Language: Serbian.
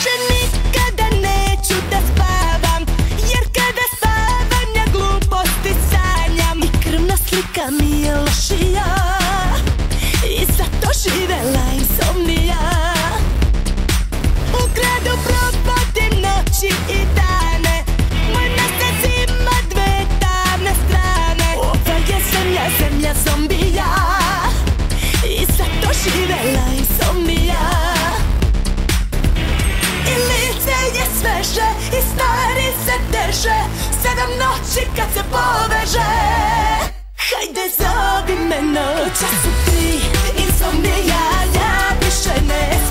Više nikada neću da spavam, jer kada spavam ja gluposti sanjam. I krvna slika mi je lošija, i zato živela insomnija. U gradu provodim noći i dane, moj mesec ima dve tamne strane. Ova je zemlja, zemlja zombija, i zato živela insomnija. I lice je sveže, i stvari se teže, 7 noći kad se poveže. Hajde zovi me noća su 3, insomnija, ja više ne